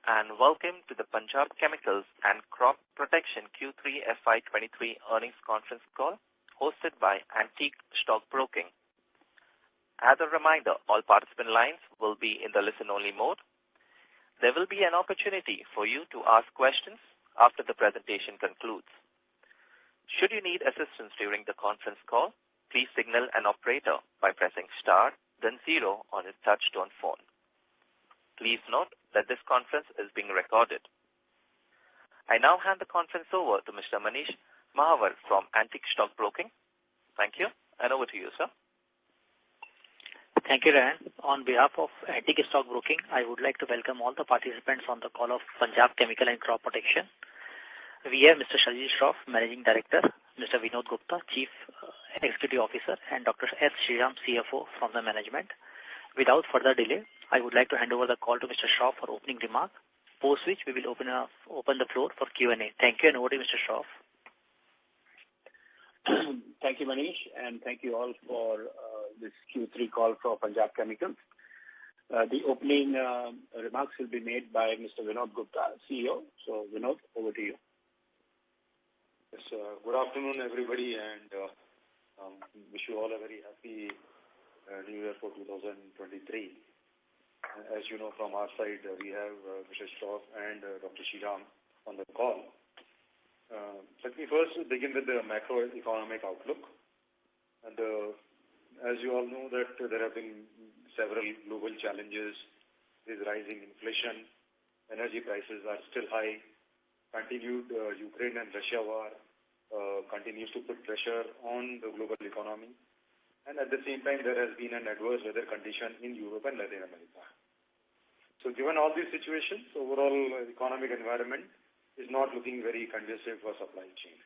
and welcome to the Punjab Chemicals and Crop Protection Q3 FY23 earnings conference call hosted by Antique Stock Broking. As a reminder, all participant lines will be in the listen-only mode. There will be an opportunity for you to ask questions after the presentation concludes. Should you need assistance during the conference call, please signal an operator by pressing star, then 0 on your touch-tone phone. Please note that this conference is being recorded. I now hand the conference over to Mr. Manish Mahawar from Antique Stock Broking. Thank you, and over to you, sir. Thank you, Ryan. On behalf of Antique Stock Broking, I would like to welcome all the participants on the call of Punjab Chemical and Crop Protection. We have Mr. Shaljit Shroff, Managing Director, Mr. Vinod Gupta, Chief Executive Officer, and Dr. S. Sriram, CFO from the management. Without further delay, I would like to hand over the call to Mr. Shroff for opening remark, post which we will open the floor for Q&A. Thank you, and over to Mr. Shroff. Thank you, Manish, and thank you all for this Q3 call for Punjab Chemicals. The opening remarks will be made by Mr. Vinod Gupta, CEO. So, Vinod, over to you. Yes, good afternoon, everybody, and wish you all a very happy New Year for 2023. As you know, from our side, we have Mr. Shroff and Dr. Sriram on the call. Let me first begin with the macroeconomic outlook. And as you all know, that there have been several global challenges. There is rising inflation, energy prices are still high, continued Ukraine and Russia war continues to put pressure on the global economy. And at the same time, there has been an adverse weather condition in Europe and Latin America. So given all these situations, overall economic environment is not looking very conducive for supply chain.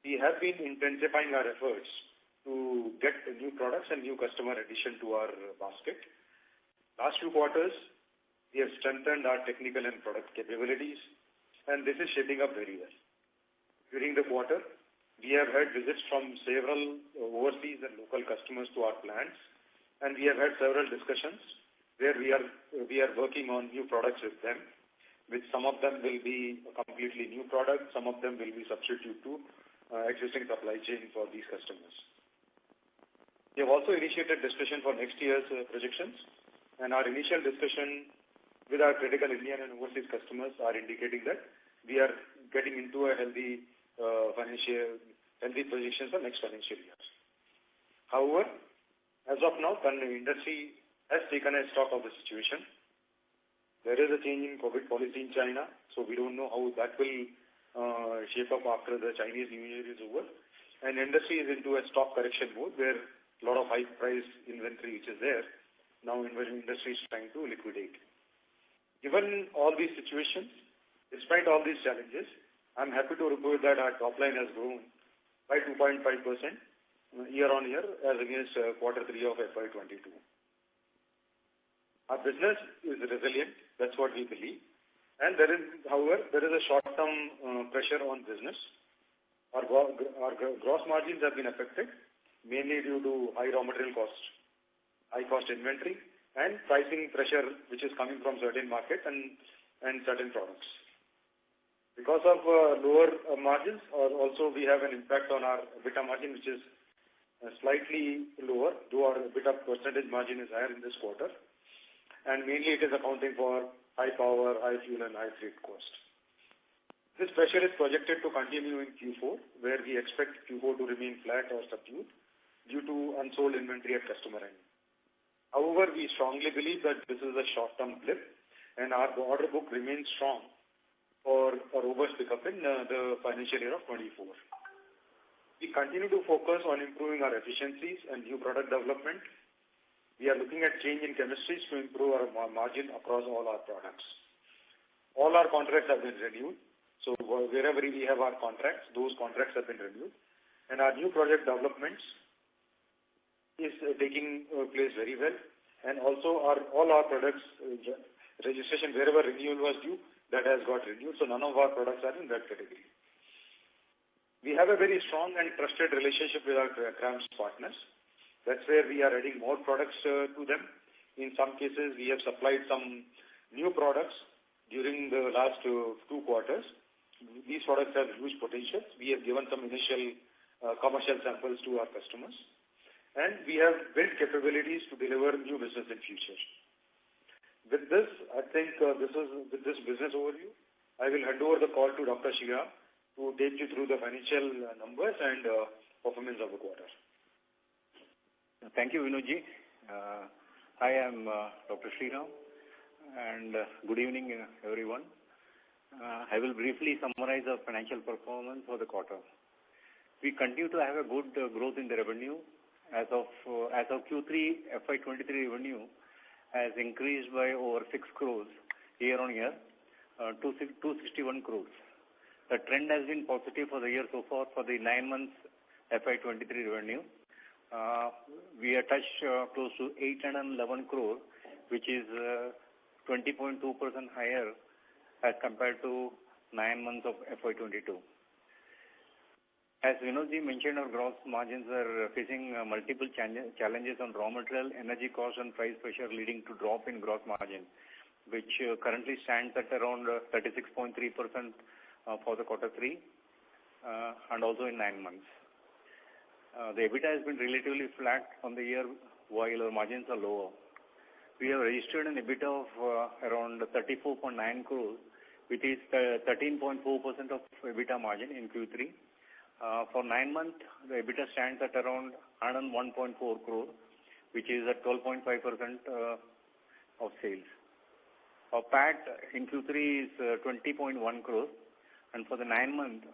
We have been intensifying our efforts to get new products and new customer addition to our basket. Last few quarters, we have strengthened our technical and product capabilities, and this is shaping up very well. During the quarter, we have had visits from several overseas and local customers to our plants, and we have had several discussions where we are working on new products with them, which some of them will be a completely new product, some of them will be substitute to existing supply chain for these customers. We have also initiated discussion for next year's projections, and our initial discussion with our critical Indian and overseas customers are indicating that we are getting into a healthy positions for next financial year. However, as of now, the industry has taken a stock of the situation. There is a change in COVID policy in China, so we don't know how that will shape up after the Chinese New Year is over. And industry is into a stock correction mode where a lot of high price inventory which is there, now industry is trying to liquidate. Given all these situations, despite all these challenges, I'm happy to report that our top line has grown by 2.5% year-on-year as against quarter 3 of FY22. Our business is resilient, that's what we believe. And however, there is a short-term pressure on business. Our gross margins have been affected, mainly due to high raw material costs, high cost inventory, and pricing pressure which is coming from certain markets and certain products. Because of lower margins, also we have an impact on our EBITDA margin, which is slightly lower, though our EBITDA percentage margin is higher in this quarter. And mainly it is accounting for high power, high fuel, and high freight cost. This pressure is projected to continue in Q4, where we expect Q4 to remain flat or subdued due to unsold inventory at customer end. However, we strongly believe that this is a short-term blip, and our order book remains strong for a robust pickup in the financial year of 24. We continue to focus on improving our efficiencies and new product development. We are looking at change in chemistries to improve our margin across all our products. All our contracts have been renewed. So wherever we have our contracts, those contracts have been renewed. And our new project developments is taking place very well. And also all our products registration, wherever renewal was due, that has got renewed. So none of our products are in that category. We have a very strong and trusted relationship with our CRAMS partners. That's where we are adding more products to them. In some cases, we have supplied some new products during the last 2 quarters. These products have huge potential. We have given some initial commercial samples to our customers, and we have built capabilities to deliver new business in future. With this, I think with this business overview, I will hand over the call to Dr. Shriram to take you through the financial numbers and performance of the quarter. Thank you, Vinodji. I am Dr. Shriram, and good evening, everyone. I will briefly summarize the financial performance for the quarter. We continue to have a good growth in the revenue. As of Q3, FY23 revenue has increased by over 6 crores year on year to 261 crores. The trend has been positive for the year so far. For the 9 months FY23 revenue, we have touched close to 811 crore, which is 20.2% higher as compared to 9 months of FY22. As Vinodji mentioned, our gross margins are facing multiple challenges on raw material, energy cost and price pressure, leading to drop in gross margin, which currently stands at around 36.3% for the quarter 3 and also in 9 months. The EBITDA has been relatively flat on the year while our margins are lower. We have registered an EBITDA of around 34.9 crores, which is 13.4% of EBITDA margin in Q3. For 9 months, the EBITDA stands at around 101.4 crore, which is at 12.5% of sales. Our PAT in Q3 is 20.1 crore, and for the 9 months,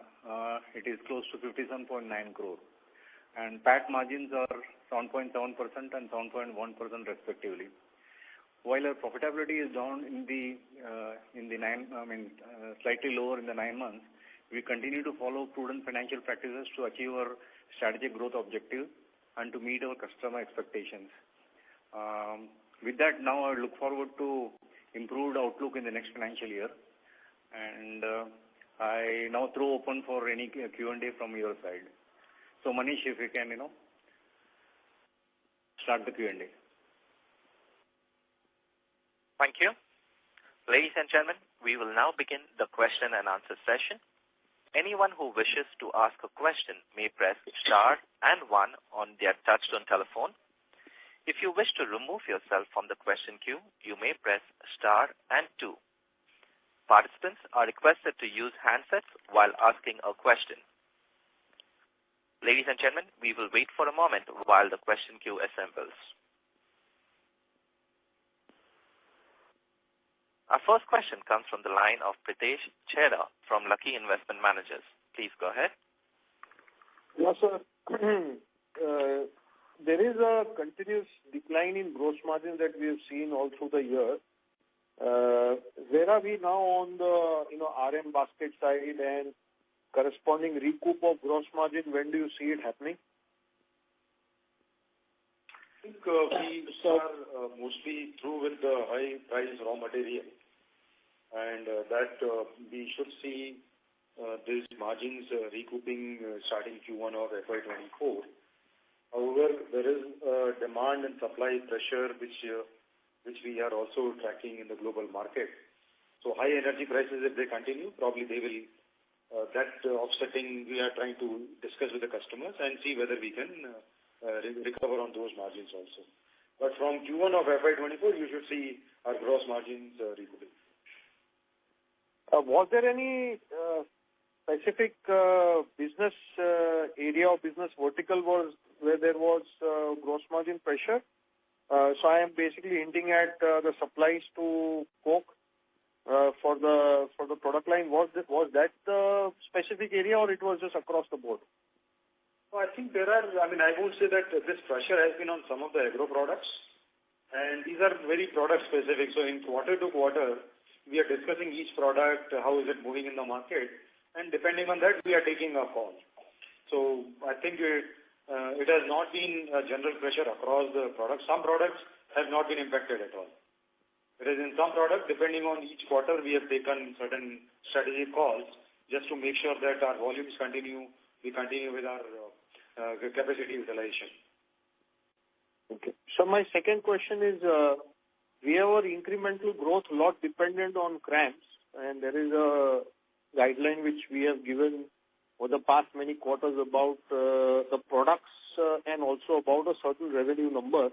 it is close to 57.9 crore. And PAT margins are 7.7% and 7.1% respectively. While our profitability is down slightly lower in the 9 months, we continue to follow prudent financial practices to achieve our strategic growth objective and to meet our customer expectations. With that, now I look forward to improved outlook in the next financial year. And I now throw open for any Q&A from your side. So Manish, if you can, start the Q&A. Thank you. Ladies and gentlemen, we will now begin the question and answer session. Anyone who wishes to ask a question may press star and 1 on their touchtone telephone. If you wish to remove yourself from the question queue, you may press star and 2. Participants are requested to use handsets while asking a question. Ladies and gentlemen, we will wait for a moment while the question queue assembles. Our first question comes from the line of Pritesh Chheda from Lucky Investment Managers. Please go ahead. Yes, sir. There is a continuous decline in gross margin that we have seen all through the year. Where are we now on the RM basket side and corresponding recoup of gross margin? When do you see it happening? I think we are mostly through with the high price raw material, and that we should see these margins recouping starting Q1 of FY24. However, there is demand and supply pressure which we are also tracking in the global market. So high energy prices, if they continue, probably they will that offsetting. We are trying to discuss with the customers and see whether we can recover on those margins also. But from Q1 of FY24, you should see our gross margins recouping. Was there any specific business area or business vertical where there was gross margin pressure? So I am basically hinting at the supplies to Coke for the product line. Was that the specific area, or it was just across the board? Well, I think there are. I won't say that this pressure has been on some of the agro products, and these are very product specific. So in quarter to quarter, we are discussing each product, how is it moving in the market, and depending on that, we are taking a call. So I think it has not been a general pressure across the products. Some products have not been impacted at all. Whereas in some products, depending on each quarter, we have taken certain strategic calls just to make sure that our volumes continue. We continue with our capacity utilization. Okay. So my second question is, we have our incremental growth a lot dependent on CRAMS, and there is a guideline which we have given over the past many quarters about the products and also about a certain revenue number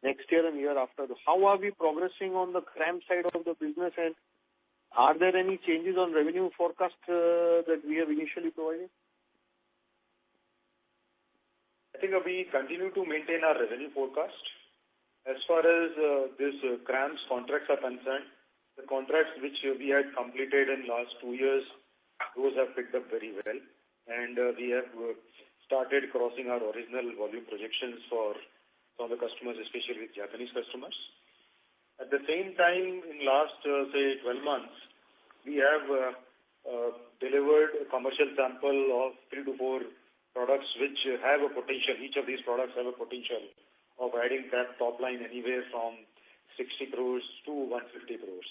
next year and year after. How are we progressing on the CRAMS side of the business, and are there any changes on revenue forecast that we have initially provided? I think we continue to maintain our revenue forecast. As far as this CRAMS contracts are concerned, the contracts which we had completed in last 2 years, those have picked up very well, and we have started crossing our original volume projections for some of the customers, especially with Japanese customers. At the same time, in last, say, 12 months, we have delivered a commercial sample of 3 to 4 products which have a potential. Each of these products have a potential of adding that top line anywhere from 60 crores to 150 crores.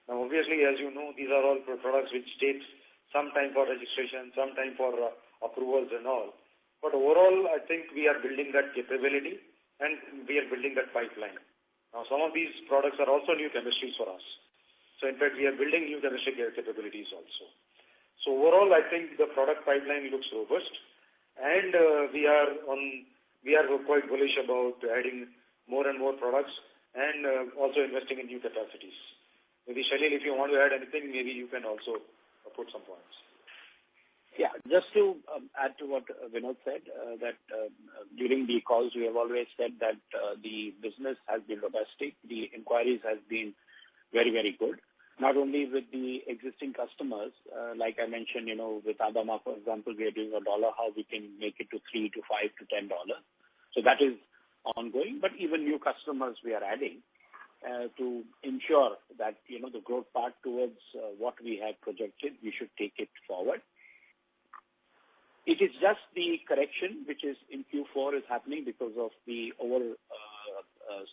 Now, obviously, as you know, these are all products which takes some time for registration, some time for approvals and all. But overall, I think we are building that capability and we are building that pipeline. Now, some of these products are also new chemistries for us. So, in fact, we are building new chemistry capabilities also. So, overall, I think the product pipeline looks robust, and we are quite bullish about adding more and more products and also investing in new capacities. Maybe Shalil, if you want to add anything, maybe you can also put some points. Yeah, just to add to what Vinod said, that during the calls we have always said that the business has been robust. The inquiries has been very, very good. Not only with the existing customers, like I mentioned, with Adama, for example, we are doing $1, how we can make it to $3 to $5 to $10. So that is ongoing, but even new customers we are adding to ensure that, the growth path towards what we had projected, we should take it forward. It is just the correction which is in Q4 is happening because of the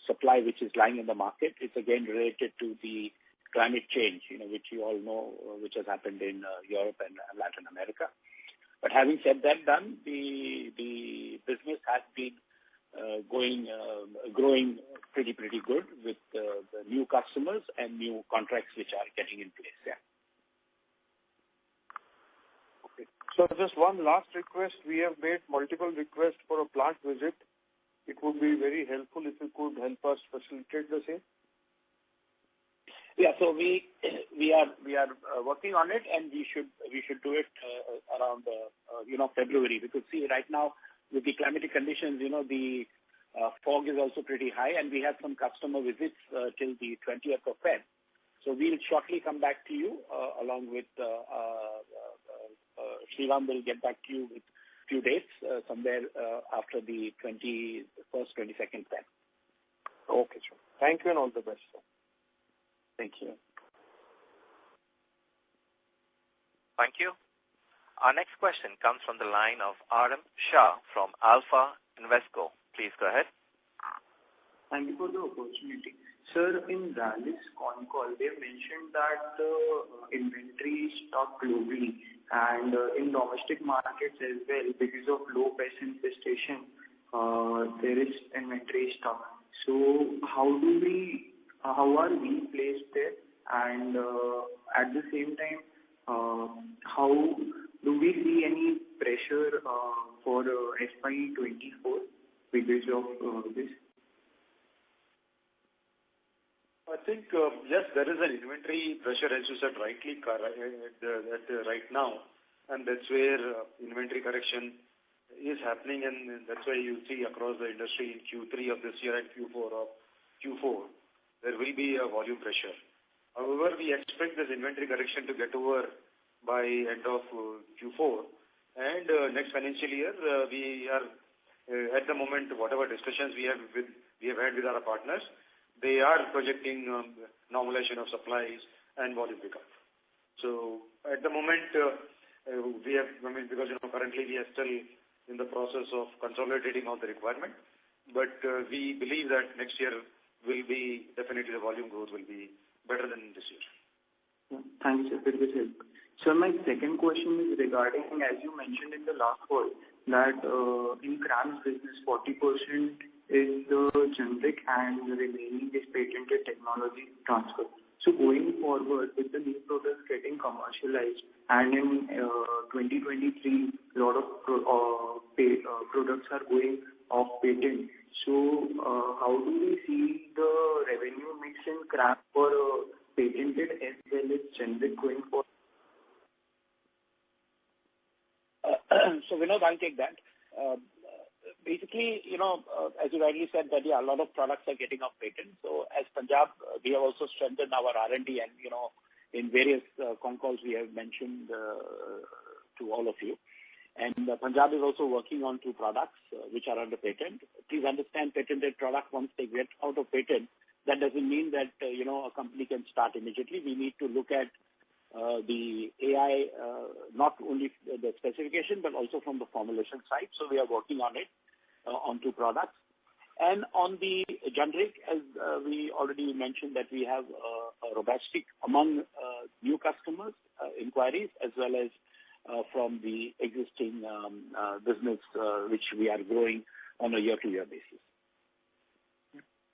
supply which is lying in the market. It's again related to the climate change, which you all know, which has happened in Europe and Latin America. But having said that done, the business has been growing pretty good with the new customers and new contracts which are getting in place. Yeah. Okay. So just one last request. We have made multiple requests for a plant visit. It would be very helpful if you could help us facilitate the same. Yeah, so we are working on it, and we should do it around February, because see right now with the climatic conditions, the fog is also pretty high, and we have some customer visits till the 20th of Feb. So we'll shortly come back to you along with Sriram will get back to you with few dates somewhere after the 21st, 22nd Feb. Okay, sure. Thank you and all the best, sir. Thank you. Thank you. Our next question comes from the line of RM Shah from Alpha Invesco. Please go ahead. Thank you for the opportunity. Sir, in Rallis Concall, they mentioned that the inventory stock globally and in domestic markets as well, because of low pest infestation, there is inventory stock. So how are we placed there? And at the same time, how do we see any pressure for FY24 because of this? I think, yes, there is an inventory pressure, as you said, rightly, right now. And that's where inventory correction is happening, and that's why you see across the industry in Q3 of this year and Q4, there will be a volume pressure. However, we expect this inventory correction to get over by end of Q4. And next financial year, we are, at the moment, whatever discussions we have had with our partners, they are projecting normalization of supplies and volume pickup. So at the moment, because currently we are still in the process of consolidating all the requirement, but we believe that next year will be definitely the volume growth will be better than this year. Thanks, sir. It will help. So my second question is regarding, as you mentioned in the last call, that in CRAMS business, 40% is the generic and the remaining is patented technology transfer. So going forward, with the new products getting commercialized and in 2023, a lot of products are going off patent. So how do we see the revenue mix in CRAMS for patented as well as generic going forward? So Vinod, I'll take that. Basically, as you rightly said, that a lot of products are getting off patent. So as Punjab, we have also strengthened our R&D, and in various concalls we have mentioned to all of you. And Punjab is also working on 2 products which are under patent. Please understand, patented product, once they get out of patent, that doesn't mean that a company can start immediately. We need to look at the AI, not only the specification but also from the formulation side. So we are working on it on 2 products. And on the generic, as we already mentioned, that we have a robustic among new customers inquiries as well as from the existing business which we are growing on a year-to-year basis.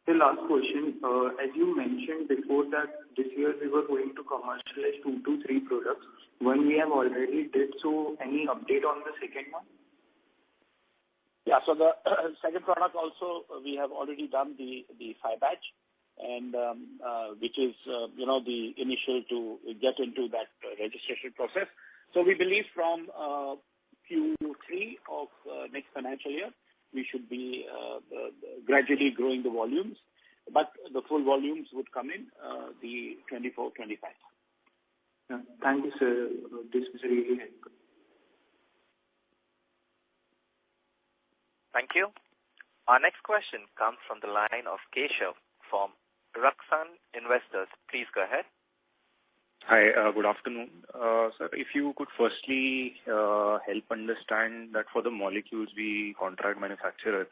The last question, as you mentioned before that this year we were going to commercialize 2 to 3 products. One we have already did, so any update on the second one? Yeah, so the second product also we have already done the 5 batch, and which is the initial to get into that registration process. So we believe from Q3 of next financial year we should be gradually growing the volumes, but the full volumes would come in the 24-25. Yeah. Thank you, sir. This is really helpful. Thank you. Our next question comes from the line of Keshav from Raksan Investors. Please go ahead. Hi, good afternoon. Sir, if you could firstly help understand that for the molecules we contract manufacturer,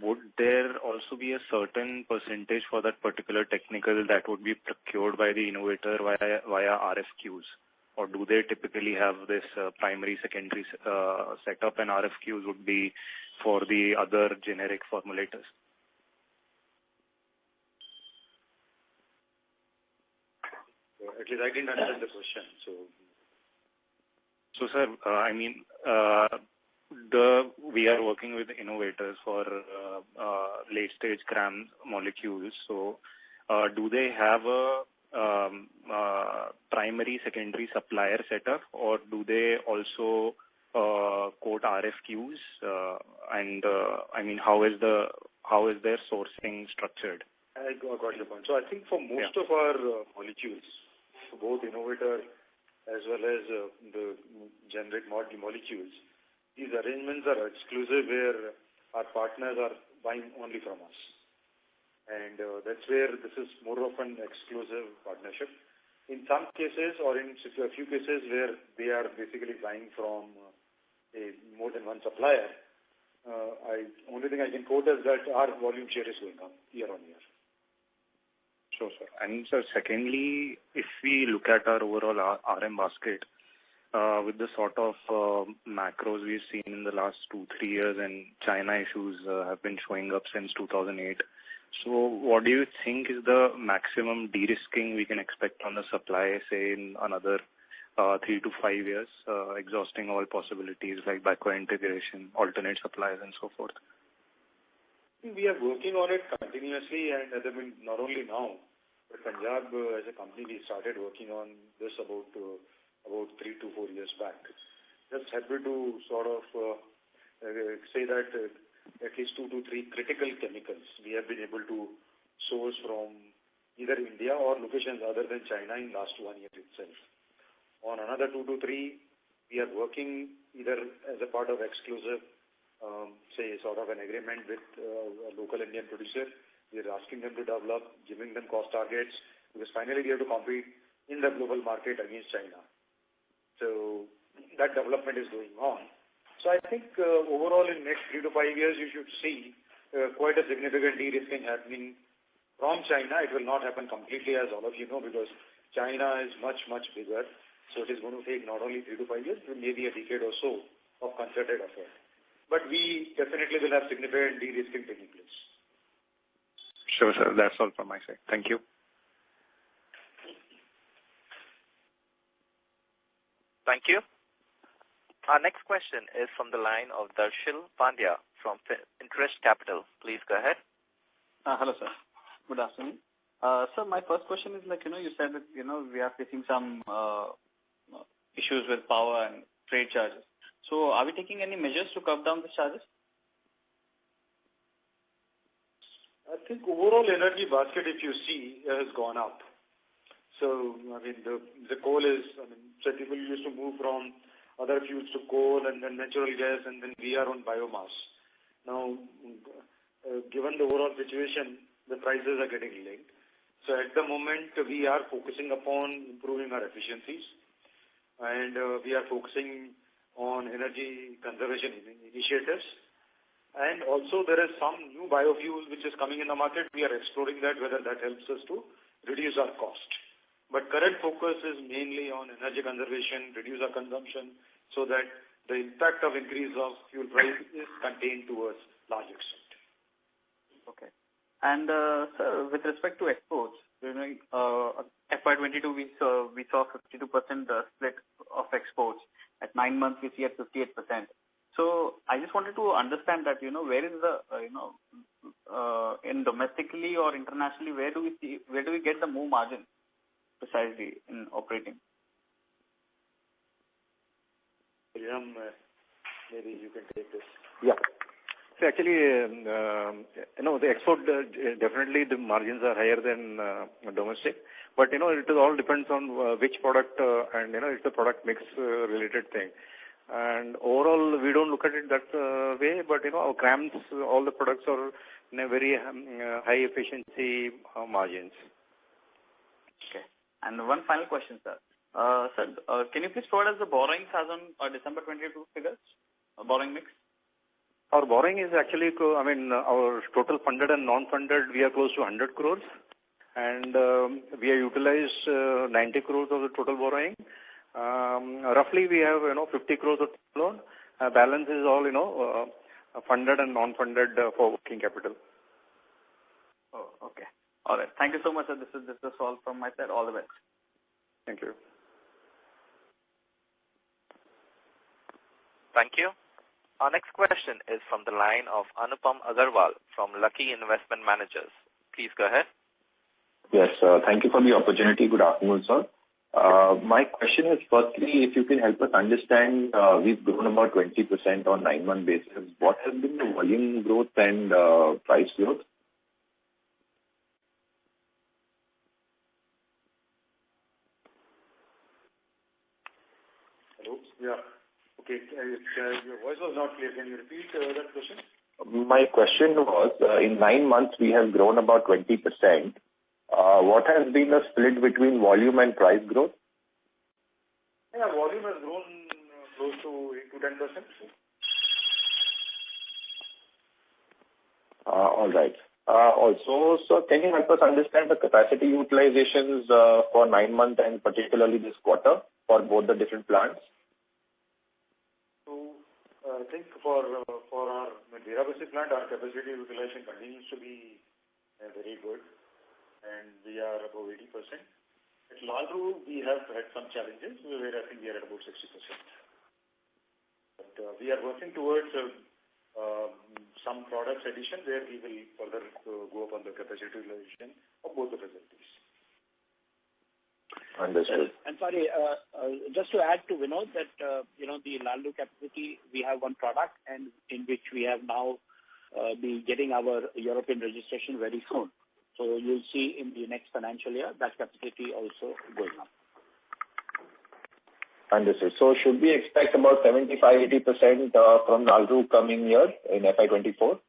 would there also be a certain percentage for that particular technical that would be procured by the innovator via RFQs? Or do they typically have this primary, secondary setup, and RFQs would be for the other generic formulators? At least I didn't understand the question. So sir, we are working with innovators for late-stage CRAMS molecules. So, do they have a primary, secondary supplier setup, or do they also quote RFQs? How is their sourcing structured? I got your point. So I think for most of our molecules, both innovator as well as the generic molecules, these arrangements are exclusive where our partners are buying only from us. And that's where this is more of an exclusive partnership. In some cases, or in a few cases where they are basically buying from more than one supplier, only thing I can quote is that our volume share is going up year on year. Sure, sir. And sir, secondly, if we look at our overall RM basket, with the sort of macros we've seen in the last 2-3 years, and China issues have been showing up since 2008. So what do you think is the maximum de-risking we can expect on the supply, say, in another 3 to 5 years, exhausting all possibilities like backward integration, alternate supplies, and so forth? We are working on it continuously, and not only now, but Punjab as a company, we started working on this about 3 to 4 years back. Just happy to sort of say that at least 2 to 3 critical chemicals we have been able to source from either India or locations other than China in last 1 year itself. On another 2 to 3, we are working either as a part of exclusive, say sort of an agreement with a local Indian producer. We are asking them to develop, giving them cost targets, because finally we have to compete in the global market against China. So that development is going on. So I think overall in next 3 to 5 years you should see quite a significant de-risking happening from China. It will not happen completely, as all of you know, because China is much, much bigger. So it is going to take not only 3 to 5 years, but maybe a decade or so of concerted effort. But we definitely will have significant de-risking taking place. Sure, sir. That's all from my side. Thank you. Thank you. Our next question is from the line of Darshil Pandya from Interest Capital. Please go ahead. Hello, sir. Good afternoon. Sir, my first question is you said that, we are facing some issues with power and freight charges. So are we taking any measures to curb down the charges? I think overall energy basket, if you see, has gone up. So, the coal is, so people used to move from other fuels to coal and then natural gas, and then we are on biomass. Now, given the overall situation, the prices are getting linked. So at the moment, we are focusing upon improving our efficiencies, and we are focusing on energy conservation initiatives. And also there is some new biofuel which is coming in the market. We are exploring that, whether that helps us to reduce our cost. But current focus is mainly on energy conservation, reduce our consumption, so that the impact of increase of fuel price is contained to a large extent. Okay. And sir, with respect to exports, FY22 we saw 52% split of exports. At 9 months we see at 58%. So I just wanted to understand that where is the in domestically or internationally, where do we get the more margin precisely in operating? Maybe you can take this. Yeah. So actually, the export, definitely the margins are higher than domestic. But, it all depends on which product and, it's a product mix related thing. And overall, we don't look at it that way. But, our CRAMS, all the products are in a very high efficiency margins. Okay. And one final question, sir. Sir, can you please provide us the borrowings as on December 22 figures, borrowing mix? Our borrowing is actually, our total funded and non-funded, we are close to 100 crores. And we have utilized 90 crores of the total borrowing. Roughly, we have, 50 crores of loan. Balance is all, funded and non-funded for working capital. Oh, okay. All right. Thank you so much, sir. This is all from my side. All the best. Thank you. Thank you. Our next question is from the line of Anupam Agarwal from Lucky Investment Managers. Please go ahead. Yes, thank you for the opportunity. Good afternoon, sir. My question is, firstly, if you can help us understand, we've grown about 20% on 9-month basis. What has been the volume growth and price growth? Hello? Yeah. Okay. Your voice was not clear. Can you repeat that question? My question was, in 9 months, we have grown about 20%. What has been the split between volume and price growth? Yeah, volume has grown close to 8 to 10%. All right. Also, sir, can you help us understand the capacity utilizations for 9 months and particularly this quarter for both the different plants? So, I think for our Meerabasi plant, our capacity utilization continues to be very good, and we are above 80%. At Lalru, we have had some challenges where I think we are at about 60%. But we are working towards some products addition where we will further go up on the capacity utilization of both the facilities. Understood. And sorry, just to add to Vinod that, the Lalru capacity, we have one product and in which we have now be getting our European registration very soon. So you'll see in the next financial year that capacity also going up. Understood. So should we expect about 75-80% from Lalru coming year in FY24?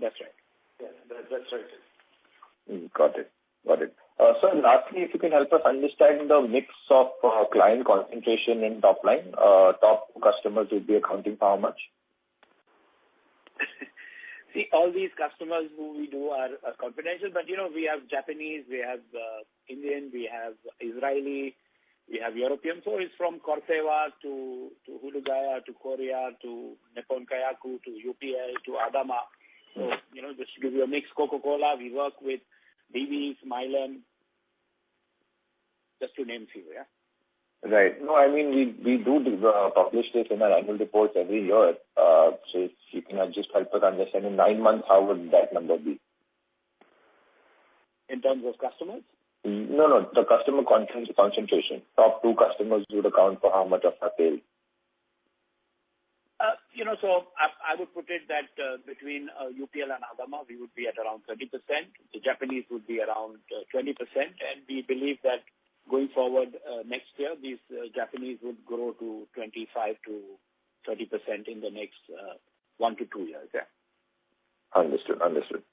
That's right. Yeah, that's right. Got it. Sir, lastly, if you can help us understand the mix of client concentration in top line, top customers will be accounting for how much? See, all these customers who we do are confidential, but we have Japanese, we have Indian, we have Israeli, we have European. So it's from Corteva to Hulugaya to Korea to Nippon Kayaku to UPL to Adama. So, just to give you a mix, Coca-Cola, we work with BB, Milan, just to name few, yeah. Right. No, I mean, we do publish this in our annual reports every year. So if you can just help us understand in 9 months, how would that number be? In terms of customers? No, the customer concentration. Top 2 customers would account for how much of our sales? So I would put it that between UPL and Adama, we would be at around 30%. The Japanese would be around 20%. And we believe that going forward next year, these Japanese would grow to 25 to 30% in the next 1 to 2 years. Yeah. Understood.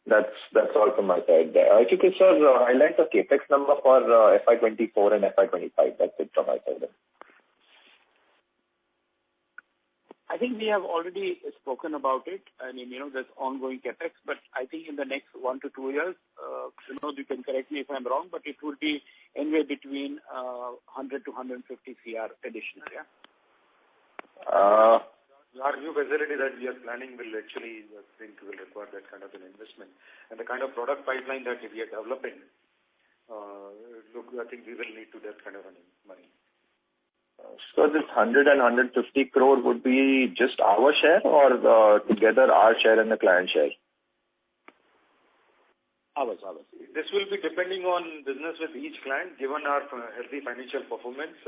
That's all from my side. If you could, sir, highlight the capex number for FY24 and FY25. That's it from my side. I think we have already spoken about it. I mean, there's ongoing capex, but I think in the next 1 to 2 years, you can correct me if I'm wrong, but it would be anywhere between 100 to 150 CR additional, yeah? Our new facility that we are planning will actually, I think, will require that kind of an investment. And the kind of product pipeline that we are developing, I think we will need to that kind of money. So this 100 and 150 crore would be just our share or together our share and the client share? Ours. This will be depending on business with each client. Given our healthy financial performance,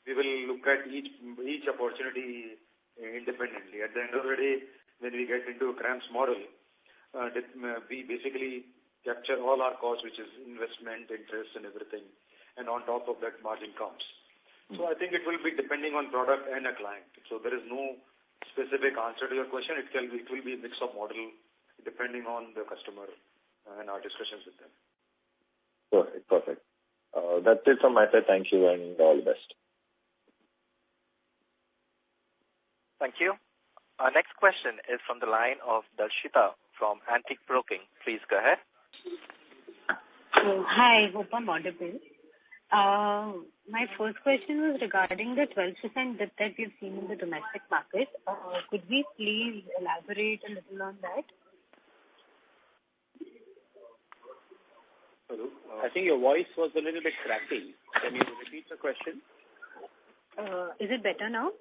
we will look at each opportunity independently. At the end of the day, when we get into a CRAMS model, we basically capture all our costs, which is investment, interest, and everything. And on top of that, margin comes. So I think it will be depending on product and a client. So there is no specific answer to your question. It will be a mix of model depending on the customer and our discussions with them. Perfect. That's it from my side. Thank you and all the best. Thank you. Our next question is from the line of Darshita from Antique Broking. Please go ahead. Hi, hope I'm audible. My first question was regarding the 12% dip that we've seen in the domestic market. Could we please elaborate a little on that? Hello. I think your voice was a little bit crackly. Can you repeat the question? Is it better now?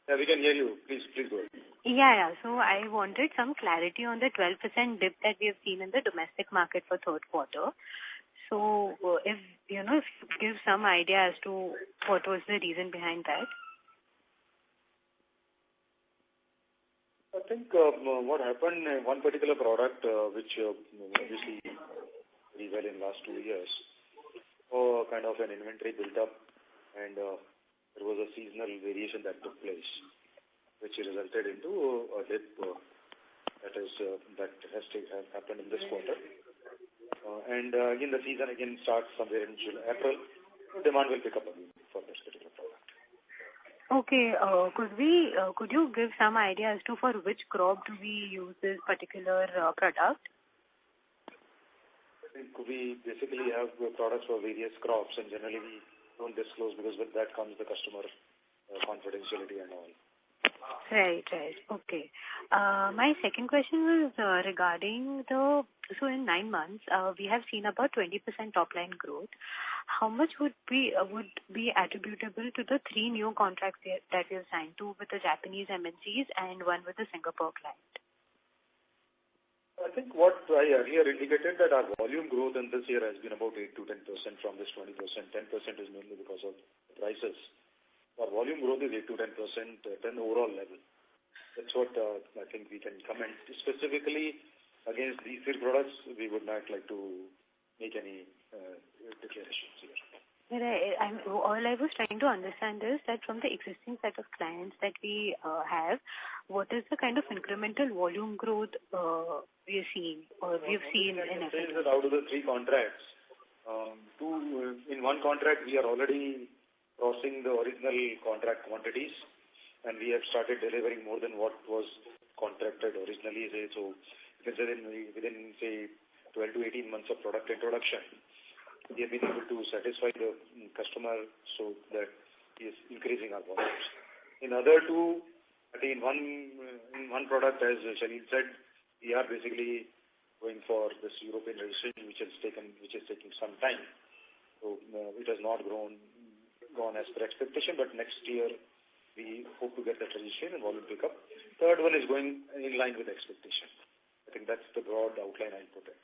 Yeah, we can hear you. Please go ahead. Yeah. So I wanted some clarity on the 12% dip that we have seen in the domestic market for third quarter. So if you give some idea as to what was the reason behind that. I think what happened, one particular product which obviously very well in last 2 years, kind of an inventory built up, and there was a seasonal variation that took place, which resulted into a dip that has happened in this quarter. And again, the season again starts somewhere in April. Demand will pick up again for this particular product. Okay. Could you give some idea as to for which crop do we use this particular product? I think we basically have products for various crops, and generally we don't disclose because with that comes the customer confidentiality and all. Right. Okay. My second question was regarding so in 9 months, we have seen about 20% top line growth. How much would be attributable to the 3 new contracts that we have signed, 2 with the Japanese MNCs and 1 with the Singapore client? I think what I earlier indicated that our volume growth in this year has been about 8 to 10% from this 20%. 10% is mainly because of prices. Our volume growth is 8 to 10% at an overall level. That's what I think we can comment. Specifically against these 3 products, we would not like to make any declarations here. All I was trying to understand is that from the existing set of clients that we have, what is the kind of incremental volume growth we are seeing or we've seen in FY? Out of the 3 contracts, 2 in 1 contract we are already crossing the original contract quantities, and we have started delivering more than what was contracted originally. So within say 12 to 18 months of product introduction, we have been able to satisfy the customer so that he is increasing our volumes. In other 2, I think in one product, as Shalil said, we are basically going for this European registration, which is taking some time. So it has not gone as per expectation, but next year we hope to get that registration and volume pick up. Third one is going in line with expectation. I think that's the broad outline I'll put it.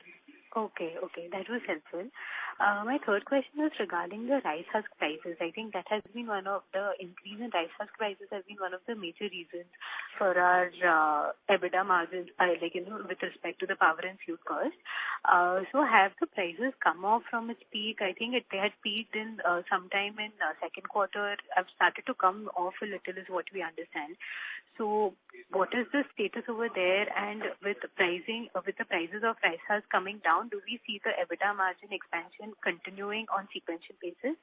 Okay, that was helpful. My third question is regarding the rice husk prices. I think that has been one of the increase in rice husk prices has been one of the major reasons for our EBITDA margins, with respect to the power and fuel cost. So have the prices come off from its peak? I think they had peaked in sometime in second quarter. Have started to come off a little, is what we understand. So what is the status over there? And with the prices of rice husk coming down, do we see the EBITDA margin expansion continuing on sequential basis?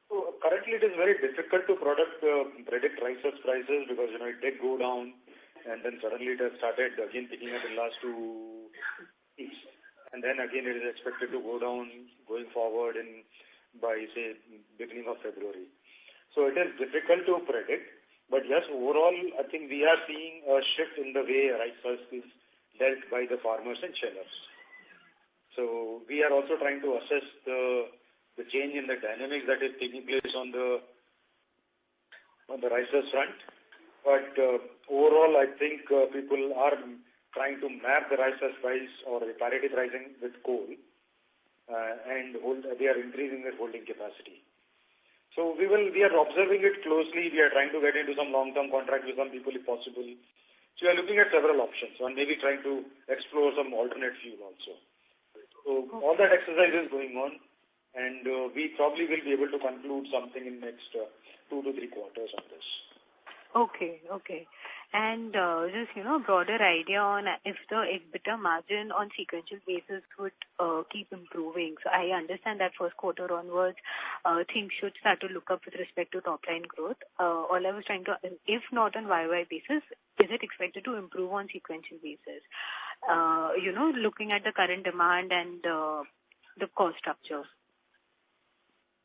So currently it is very difficult to predict rice husk prices because it did go down and then suddenly it has started again picking up in the last 2 weeks, and then again it is expected to go down going forward by say beginning of February. So it is difficult to predict. But yes, overall, I think we are seeing a shift in the way rice husk is dealt by the farmers and shellers. So we are also trying to assess the change in the dynamics that is taking place on the rice husk front. But overall, I think people are trying to map the rice husk price or the parity pricing with coal, and they are increasing their holding capacity. So we are observing it closely. We are trying to get into some long-term contract with some people if possible. So we are looking at several options and maybe trying to explore some alternate fuel also. So all that exercise is going on, and we probably will be able to conclude something in next 2 to 3 quarters on this. Okay. And just, broader idea on if the EBITDA margin on sequential basis would keep improving. So I understand that first quarter onwards, things should start to look up with respect to top line growth. All I was trying to, if not on YY basis, is it expected to improve on sequential basis? Looking at the current demand and the cost structure.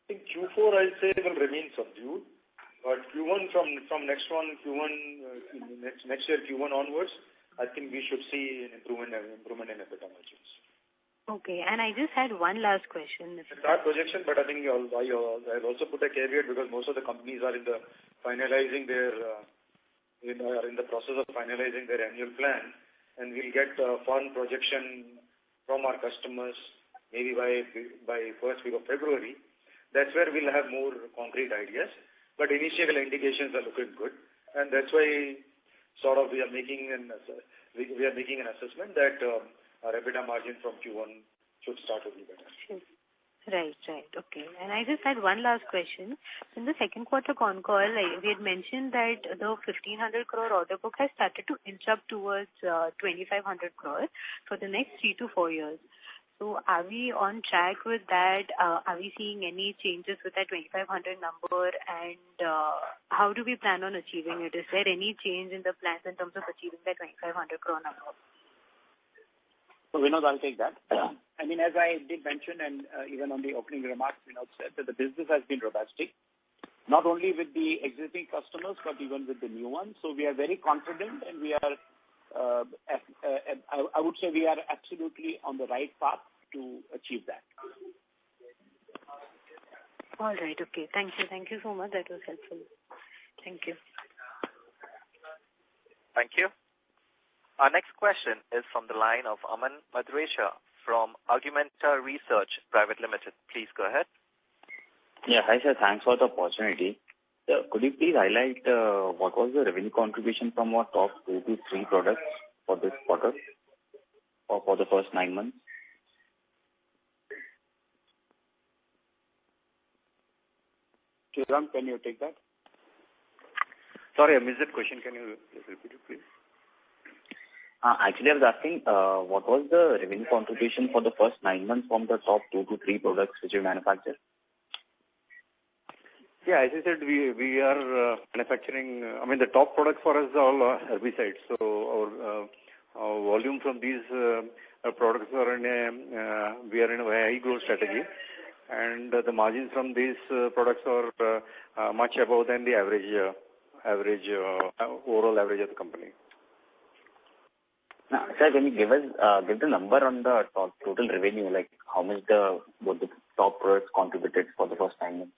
I think Q4, I'll say, will remain subdued. But Q1 from next year Q1 onwards, I think we should see an improvement in EBITDA margins. Okay, and I just had one last question. It's our projection, but I think I'll also put a caveat because most of the companies are in the process of finalizing their annual plan, and we'll get a firm projection from our customers maybe by first week of February. That's where we'll have more concrete ideas. But initial indications are looking good, and that's why we are making an assessment that our EBITDA margin from Q1 should start to be better. Right. Okay. And I just had one last question. In the second quarter Concall, we had mentioned that the 1,500 crore order book has started to inch up towards 2,500 crores for the next 3 to 4 years. So are we on track with that? Are we seeing any changes with that 2,500 number? And how do we plan on achieving it? Is there any change in the plans in terms of achieving that 2,500 crore number? So Vinod, I'll take that. As I did mention, and even on the opening remarks, Vinod said that the business has been robust, not only with the existing customers, but even with the new ones. So we are very confident, and we are I would say we are absolutely on the right path to achieve that. All right. Okay. Thank you so much. That was helpful. Thank you. Thank you. Our next question is from the line of Aman Madresha from Argumenta Research Private Limited. Please go ahead. Yeah. Hi, sir. Thanks for the opportunity. Could you please highlight what was the revenue contribution from our top 2 to 3 products for this quarter or for the first 9 months? Sriram, can you take that? Sorry, I missed that question. Can you repeat it, please? Actually, I was asking what was the revenue contribution for the first 9 months from the top 2 to 3 products which you manufacture? Yeah, as I said, we are manufacturing. The top products for us are all herbicides. So our volume from these products we are in a high growth strategy, and the margins from these products are much above than the average average, overall average of the company. Now, sir, can you give the number on the total revenue, like how much both the top products contributed for the first 9 months?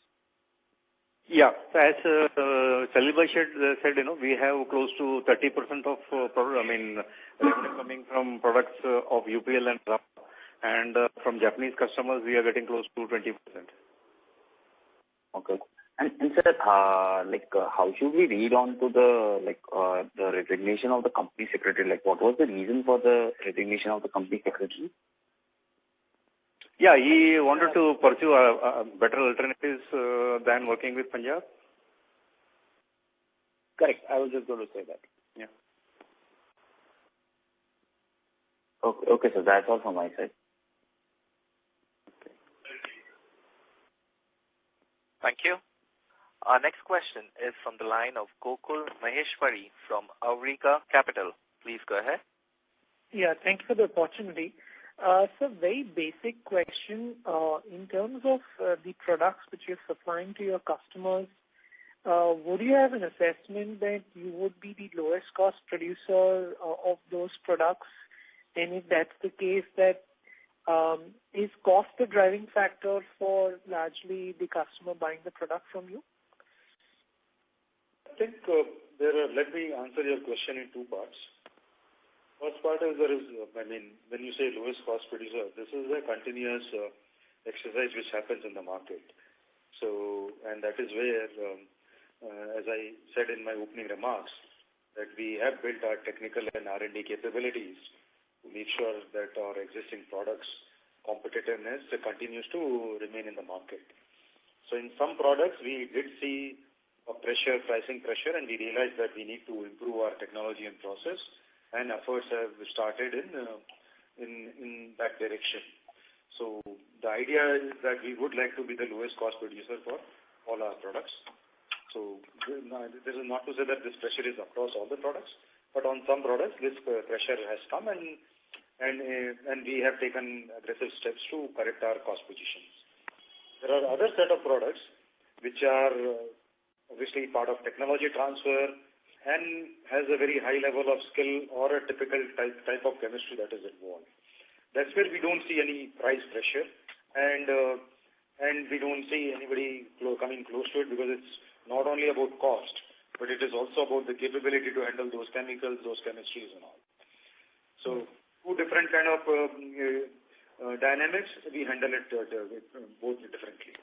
Yeah. So as Salil said, we have close to 30% of revenue coming from products of UPL and RAM, and from Japanese customers we are getting close to 20%. Okay. And sir, how should we read on to the resignation of the company secretary? Like, what was the reason for the resignation of the company secretary? Yeah, he wanted to pursue better alternatives than working with Punjab. Correct. I was just going to say that. Yeah. Okay, so that's all from my side. Okay. Thank you. Our next question is from the line of Gokul Maheshwari from Auriga Capital. Please go ahead. Yeah, thank you for the opportunity. So very basic question. In terms of the products which you're supplying to your customers, would you have an assessment that you would be the lowest cost producer of those products? And if that's the case, that is cost the driving factor for largely the customer buying the product from you? I think let me answer your question in two parts. First part is when you say lowest cost producer, this is a continuous exercise which happens in the market. So, and that is where, as I said in my opening remarks, that we have built our technical and R&D capabilities to make sure that our existing products' competitiveness continues to remain in the market. So in some products, we did see a pricing pressure, and we realized that we need to improve our technology and process, and efforts have started in that direction. So the idea is that we would like to be the lowest cost producer for all our products. So this is not to say that this pressure is across all the products, but on some products this pressure has come, and we have taken aggressive steps to correct our cost positions. There are other set of products which are obviously part of technology transfer and has a very high level of skill or a typical type of chemistry that is involved. That's where we don't see any price pressure, and we don't see anybody coming close to it, because it's not only about cost, but it is also about the capability to handle those chemicals, those chemistries and all. So two different kind of dynamics, we handle it both differently.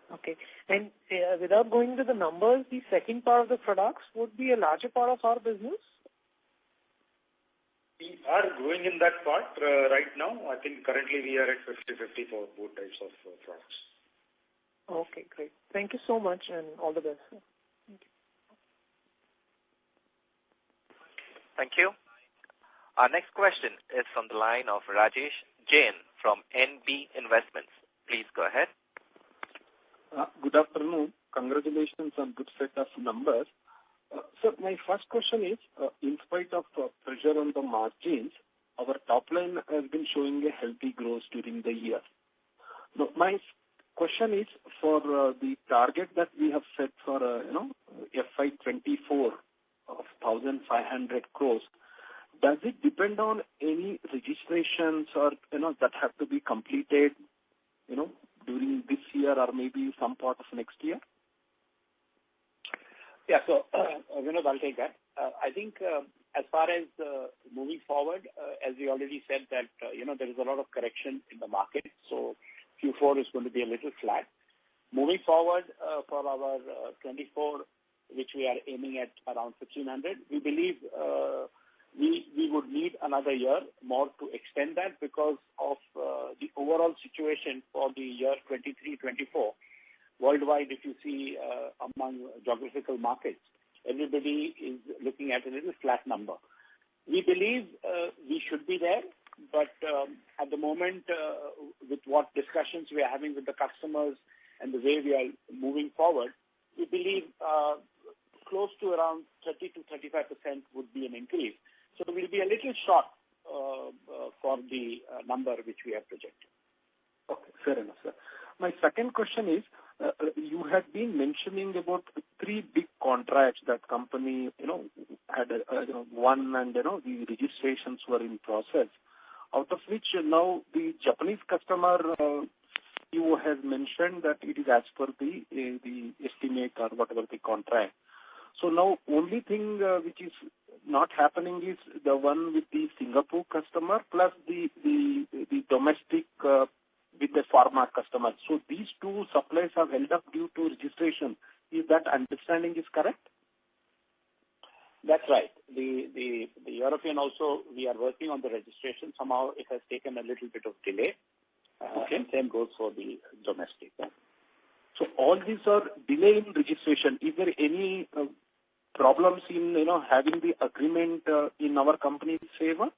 Okay. And without going to the numbers, the second part of the products would be a larger part of our business? We are growing in that part right now. I think currently we are at 50-50 for both types of products. Okay, great. Thank you so much, and all the best. Thank you. Thank you. Our next question is from the line of Rajesh Jain from NB Investments. Please go ahead. Good afternoon. Congratulations on good set of numbers. So my first question is, in spite of pressure on the margins, our top line has been showing a healthy growth during the year. Now, my question is for the target that we have set for FY24 of 1,500 crores. Does it depend on any registrations or that have to be completed during this year or maybe some part of next year? Yeah, so Vinod, I'll take that. I think as far as moving forward, as we already said that there is a lot of correction in the market, so Q4 is going to be a little flat. Moving forward for our 24, which we are aiming at around 1,500, we believe we would need another year more to extend that, because of the overall situation for the year 23-24. Worldwide, if you see among geographical markets, everybody is looking at a little flat number. We believe we should be there, but at the moment, with what discussions we are having with the customers and the way we are moving forward, we believe close to around 30 to 35% would be an increase. So we'll be a little short for the number which we have projected. Okay, fair enough, sir. My second question is, you had been mentioning about three big contracts that company, had won, and, the registrations were in process, out of which now the Japanese customer CEO has mentioned that it is as per the estimate or whatever the contract. So now only thing which is not happening is the one with the Singapore customer plus the domestic with the pharma customer. So these two supplies have held up due to registration. Is that understanding is correct? That's right. The European also, we are working on the registration. Somehow it has taken a little bit of delay. Okay. And same goes for the domestic. So all these are delay in registration. Is there any problems in having the agreement in our company's favor?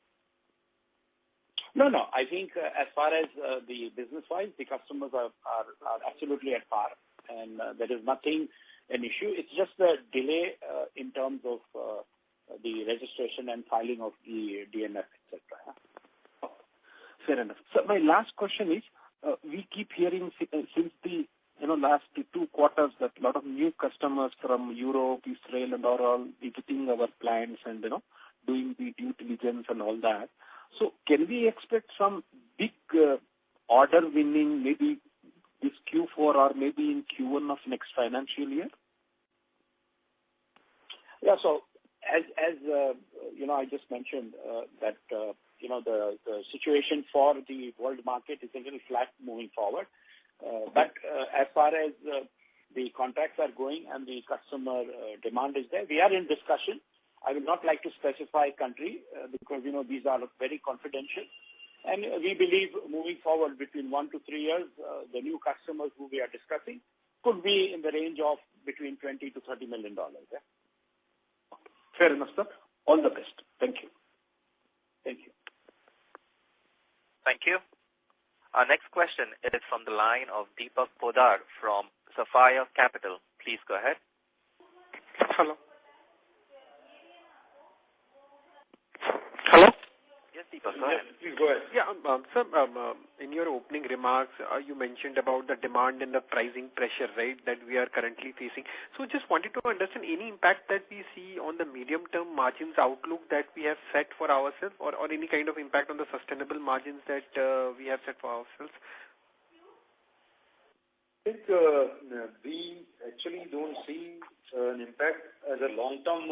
No. I think as far as the business-wise, the customers are absolutely at par, and there is nothing an issue. It's just the delay in terms of the registration and filing of the DMF, etc. Fair enough. So my last question is, we keep hearing since the last 2 quarters that a lot of new customers from Europe, Israel, and are all visiting our plants and doing the due diligence and all that. So can we expect some big order winning maybe this Q4 or maybe in Q1 of next financial year? Yeah. So as I just mentioned that the situation for the world market is a little flat moving forward. But as far as the contracts are going and the customer demand is there, we are in discussion. I will not like to specify country because these are very confidential. And we believe moving forward between 1 to 3 years, the new customers who we are discussing could be in the range of between $20 to $30 million. Yeah? Fair enough, sir. All the best. Thank you. Thank you. Thank you. Our next question is from the line of Deepak Podar from Sapphire Capital. Please go ahead. Hello. Hello? Yes, Deepak, go ahead. Please go ahead. Yeah, sir, in your opening remarks, you mentioned about the demand and the pricing pressure, right, that we are currently facing. So just wanted to understand any impact that we see on the medium-term margins outlook that we have set for ourselves or any kind of impact on the sustainable margins that we have set for ourselves? I think we actually don't see an impact as a long-term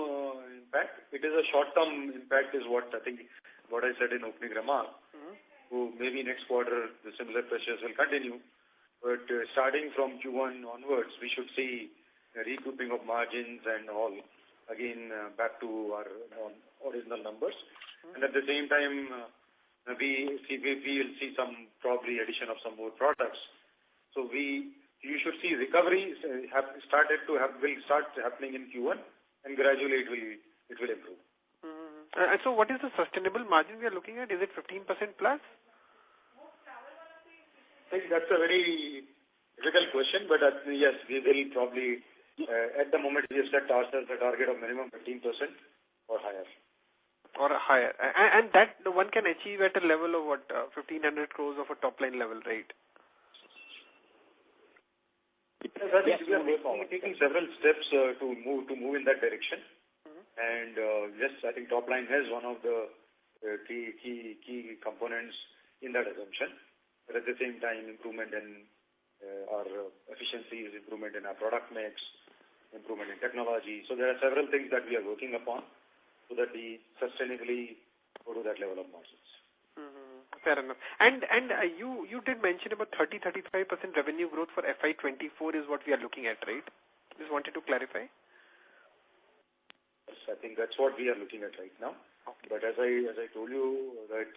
impact. It is a short-term impact is what I think what I said in opening remark. So maybe next quarter the similar pressures will continue. But starting from Q1 onwards, we should see a recouping of margins and all again back to our original numbers. And at the same time, we will see some probably addition of some more products. So you should see recovery will start happening in Q1, and gradually it will improve. And so what is the sustainable margin we are looking at? Is it 15% plus? I think that's a very difficult question, but yes, we will probably, at the moment, we have set ourselves a target of minimum 15% or higher. Or higher. And that one can achieve at a level of what, 1,500 crores of a top line level, right? Yes, I think we are taking several steps to move in that direction. And yes, I think top line has one of the key components in that assumption. But at the same time, improvement in our efficiencies, improvement in our product mix, improvement in technology. So there are several things that we are working upon so that we sustainably go to that level of margins. Fair enough. And you did mention about 30-35% revenue growth for FY24 is what we are looking at, right? Just wanted to clarify. Yes, I think that's what we are looking at right now. Okay. But as I told you that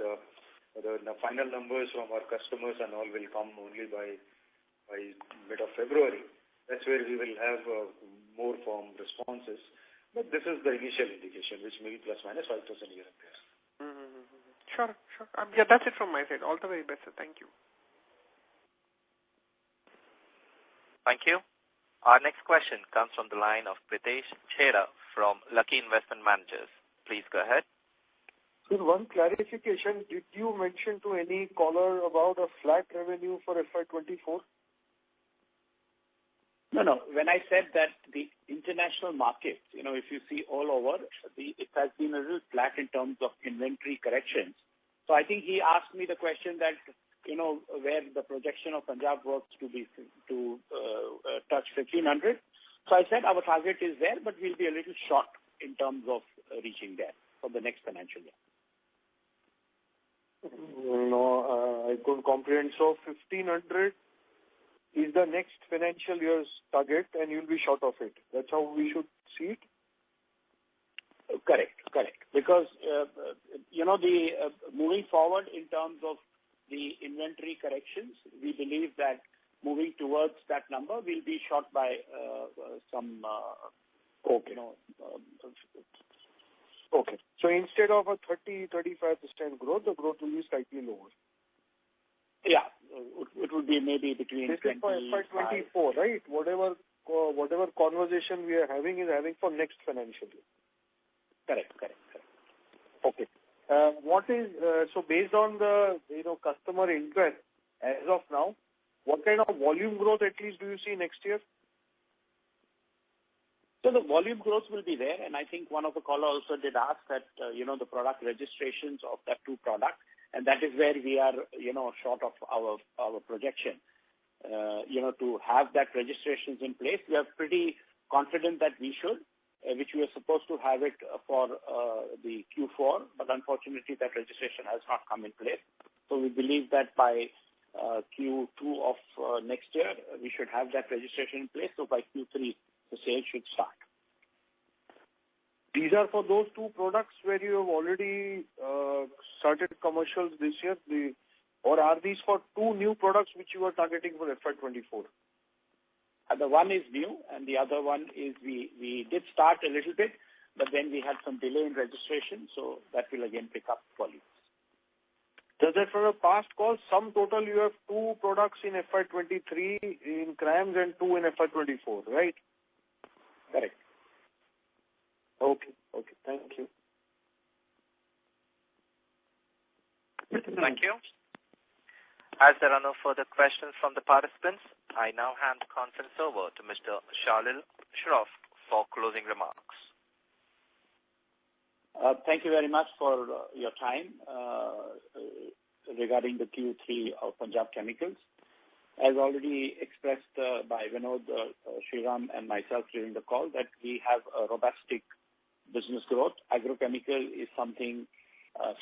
the final numbers from our customers and all will come only by mid of February. That's where we will have more firm responses. But this is the initial indication, which may be plus minus 5% here and there. Sure. Yeah, that's it from my side. All the very best, sir. Thank you. Thank you. Our next question comes from the line of Pritesh Chheda from Lucky Investment Managers. Please go ahead. Sir, one clarification. Did you mention to any caller about a flat revenue for FY24? No. When I said that the international markets, if you see all over, it has been a little flat in terms of inventory corrections. So I think he asked me the question that, where the projection of Punjab works to touch 1,500. So I said our target is there, but we'll be a little short in terms of reaching there for the next financial year. No, I couldn't comprehend. So 1,500 is the next financial year's target, and you'll be short of it. That's how we should see it? Correct. Because, the moving forward in terms of the inventory corrections, we believe that moving towards that number will be short by some. Okay. Okay. So instead of a 30-35% growth, the growth will be slightly lower. Yeah, it would be maybe between. This is for FY24, right? Whatever conversation we are having is having for next financial year. Correct. Okay. What is so based on the customer interest as of now, what kind of volume growth at least do you see next year? So the volume growth will be there, and I think one of the callers also did ask that the product registrations of that two products, and that is where we are short of our projection. To have that registrations in place, we are pretty confident that we should, which we are supposed to have it for the Q4, but unfortunately that registration has not come in place. So we believe that by Q2 of next year, we should have that registration in place. So by Q3, the sales should start. These are for those two products where you have already started commercials this year, or are these for two new products which you are targeting for FY24? The one is new, and the other one is we did start a little bit, but then we had some delay in registration, so that will again pick up volumes. Does that from a past call, sum total you have two products in FY23 in CRAMS and two in FY24, right? Correct. Okay. Thank you. Thank you. As there are no further questions from the participants, I now hand the conference over to Mr. Shalil Shroff for closing remarks. Thank you very much for your time regarding the Q3 of Punjab Chemicals. As already expressed by Vinod, Sriram and myself during the call, that we have a robust business growth. Agrochemical is something,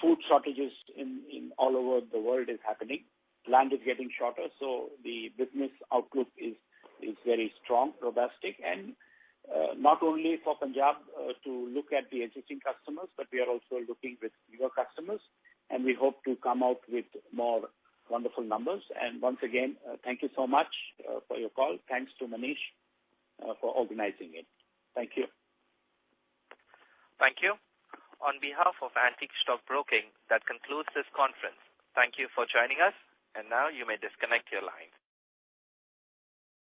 food shortages in all over the world is happening. Land is getting shorter, so the business outlook is very strong, robust, and not only for Punjab to look at the existing customers, but we are also looking with newer customers, and we hope to come out with more wonderful numbers. And once again, thank you so much for your call. Thanks to Manish for organizing it. Thank you. Thank you. On behalf of Antique Stock Broking, that concludes this conference. Thank you for joining us, and now you may disconnect your lines.